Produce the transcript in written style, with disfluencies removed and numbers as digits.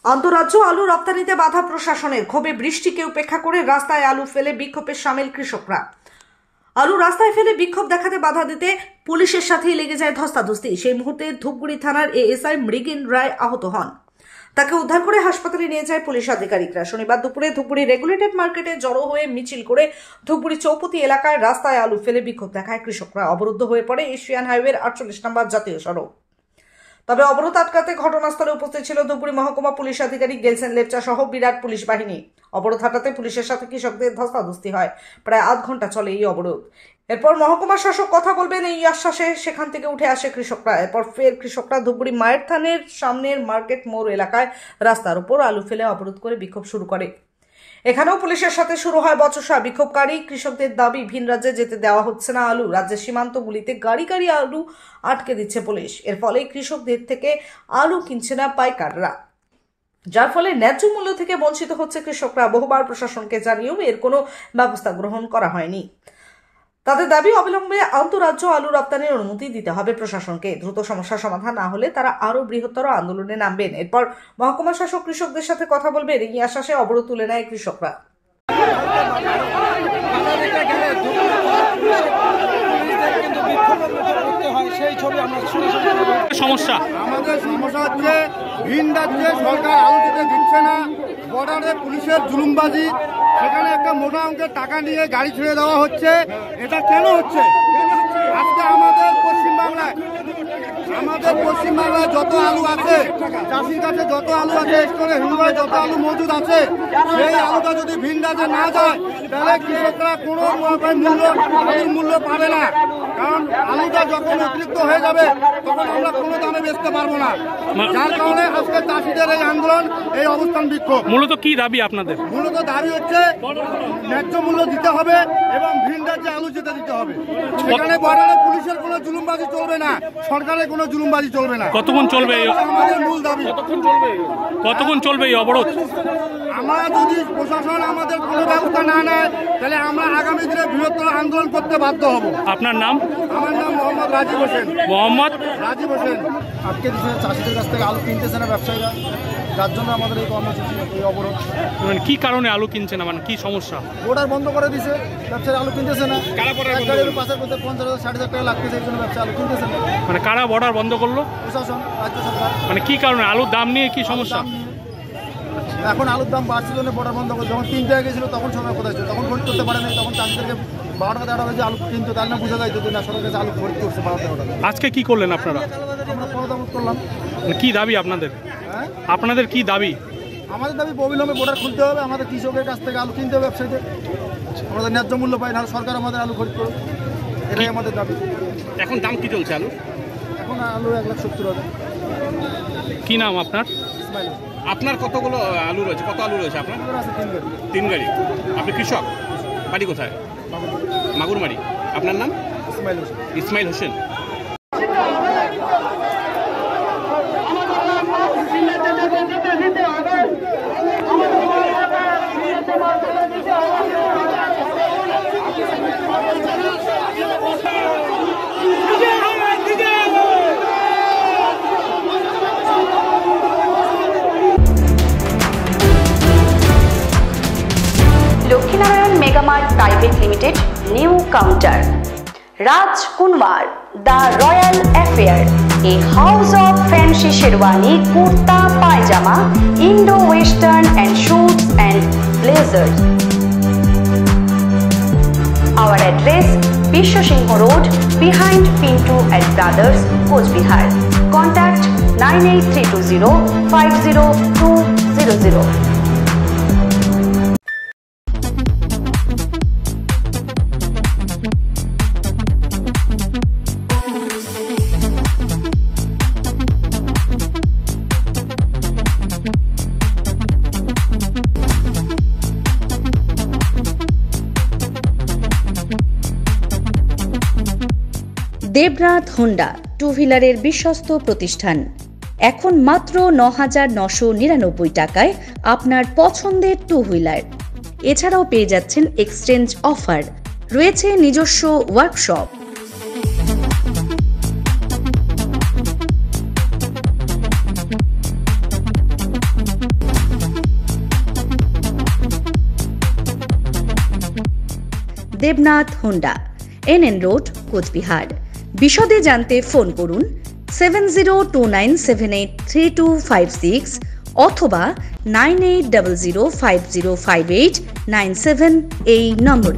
আন্তঃরাজ্য আলু রপ্তানিতে বাধা প্রশাসনের, ক্ষোভে বৃষ্টিকে উপেক্ষা করে রাস্তায় আলু ফেলে বিক্ষোভে সামিল কৃষকরা। আলু রাস্তায় ফেলে বিক্ষোভ দেখাতে বাধা দিতে পুলিশের সাথেই লেগে যায় ধস্তাধস্তি। সেই মুহূর্তে ধূপগুড়ি থানার এএসআই মৃগেন রায় আহত হন। তাকে উদ্ধার করে হাসপাতালে নিয়ে যায় পুলিশ আধিকারিকরা। শনিবার দুপুরে ধূপগুড়ি রেগুলেটেড মার্কেটে জড়ো হয়ে মিছিল করে ধূপগুড়ি চৌপতি এলাকায় রাস্তায় আলু ফেলে বিক্ষোভ দেখায় কৃষকরা। অবরুদ্ধ হয়ে পড়ে এশিয়ান হাইওয়ের 48 নম্বর জাতীয় সড়ক। তবে অবরোধ আটকাতে ঘটনাস্থলে উপস্থিত ছিল ধূপগুড়ি মহকুমা পুলিশ আধিকারিক গেলসেন লেপচা সহ বিরাট পুলিশ বাহিনী। অবরোধ হটাতে পুলিশের সাথে কৃষকদের ধস্তাধস্তি হয়। প্রায় আধ ঘন্টা চলে এই অবরোধ। এরপর মহকুমা শাসক কথা বলবেন এই আশ্বাসে সেখান থেকে উঠে আসে কৃষকরা। এরপর ফের কৃষকরা ধূপগুড়ি মায়ের থানের সামনের মার্কেট মোড় এলাকায় রাস্তার উপর আলু ফেলে অবরোধ করে বিক্ষোভ শুরু করে। এখানেও পুলিশের সাথে শুরু হয় বচসা। বিক্ষোভকারী কৃষকদের দাবি, ভিন রাজ্যে যেতে দেওয়া হচ্ছে না আলু, রাজ্যের সীমান্তগুলিতে গাড়ি গাড়ি আলু আটকে দিচ্ছে পুলিশ। এর ফলে কৃষকদের থেকে আলু কিনছে না পাইকাররা, যার ফলে ন্যায্য মূল্য থেকে বঞ্চিত হচ্ছে কৃষকরা। বহুবার প্রশাসনকে জানিয়েও এর কোনো ব্যবস্থা গ্রহণ করা হয়নি। তাদের দাবি, অবিলম্বে আন্তঃরাজ্য আলু রপ্তানির অনুমতি দিতে হবে প্রশাসনকে। দ্রুত সমস্যার সমাধান না হলে তারা আরো বৃহত্তর আন্দোলনে নামবেন। এরপর মহকুমা শাসক কৃষকদের সাথে কথা বলবেন। এই আশ্বাসে অবরোধ তুলে নেয় কৃষকরা। সমস্যা আমাদের সমস্যা হচ্ছে ভিন রাজ্যে সরকার আলু দিতে দিচ্ছে না, বর্ডারে পুলিশের জুলুমবাজি, সেখানে একটা মোটা অঙ্কের টাকা নিয়ে গাড়ি ছেড়ে দেওয়া হচ্ছে। এটা কেন হচ্ছে? আজকে আমাদের পশ্চিমবাংলায় যত আলু আছে, চাষির কাছে যত আলু আছে, স্টোরে হিমঘরে যত আলু মজুদ আছে, সেই আলুটা যদি ভিন রাজ্যে না যায় তাহলে কৃষকরা কোনো আলুর মূল্য পাবে না। কারণ আলুটা যখন অতিরিক্ত হয়ে যাবে তখন আমরা কোনো দামে বেচতে পারবো না। যার কারণে আজকে চাষিদের এই আন্দোলন, এই অবস্থান বিক্ষোভ। মূলত কি দাবি আপনাদের? মূলত দাবি হচ্ছে ন্যায্য মূল্য দিতে হবে এবং ভিন রাজ্যে আলু যেতে দিতে হবে। সেখানে বর্ডারে পুলিশের কোনো জুলুমবাজি চলবে না, সরকারের কোনো জুলুমবাজি চলবে না। কতক্ষণ চলবে আমাদের মূল দাবি? কতক্ষণ চলবে এই অবরোধ? আমরা যদি প্রশাসন আমাদের কোনো ব্যবস্থা না নেয় তাহলে আমরা আগামী দিনে বৃহত্তর আন্দোলন করতে বাধ্য হব। আপনার নাম? আমার নাম মোহাম্মদ রাজীব হোসেন। মোহাম্মদ রাজীব হোসেন। আজকে চাষিদের কাছ থেকে আলু কিনতেছে না ব্যবসায়ীরা, যার জন্য আমাদের এই কর্মসূচি, এই অবরোধ। মানে কি কারণে আলু কিনছে না, মানে কি সমস্যা? বর্ডার বন্ধ করে দিছে, ব্যবসায়ী আলু কিনতেছে না। পাশের মধ্যে 50,000-60,000 টাকা লাগতেছে, এই জন্য ব্যবসা আলু কিনতেছে না। মানে কারা বর্ডার বন্ধ করলো? প্রশাসন, রাজ্য সরকার। মানে কি কারণে? আলুর দাম নিয়ে কি সমস্যা? এখন আলুর দাম বাড়ছে জন্য বর্ডার বন্ধ করে। যখন 3 টাকা গেছিল তখন সরকার কোথায় ছিল? তখন খরিদ করতে পারে নাই। তখন চাষিদেরকে 12 টাকা 13 টাকা যে আলু কিনতো, তার না বোঝা যায় যদি না সরকার কাছে আলু খরিদ করছে 12 টাকা। আজকে কি করলেন আপনারা? আমরা পদত্যাগ করলাম। কি দাবি আপনাদের? হ্যাঁ, আপনাদের কি দাবি? আমাদের দাবি অবিলম্বে বর্ডার খুলতে হবে, আমাদের কৃষকের কাছ থেকে আলু কিনতে হবে ব্যবসায়ীদের। আমাদের ন্যায্য মূল্য পাই না, সরকার আমাদের আলু খরিদ করবে, এটাই আমাদের দাবি। এখন দাম কি চলছে আলু? এখন আলু 1,70,000। কি নাম আপনার? ইসমাইল। আপনার কতগুলো আলু রয়েছে? কত আলু রয়েছে আপনার? আছে 3 গাড়ি। 3 গাড়ি। আপনি কৃষক? বাড়ি কোথায়? মাগুরমারি। আপনার নাম? Ismail Hossain. Ismail Hossain. Lakshminarayan Megamart private limited, new counter, Rajkumar, the royal affair, a house of fancy sherwani, kurta, pajama, Indo-Western and suits and blazers. Our address, Bisho Singh Road, behind Pinto and Brothers, Coach Bihar. Contact 98320 50200. Debnath Honda two হুইলারের বিশ্বস্ত প্রতিষ্ঠান। এখন মাত্র 9,999 টাকায় আপনার পছন্দের two wheeler. এছাড়াও পেয়ে যাচ্ছেন এক্সচেঞ্জ অফার, রয়েছে নিজস্ব workshop. Debnath Honda, NN road, Coochbehar. বিশদে জানতে ফোন করুন 7029783256 অথবা 9800505897 এই নম্বরে।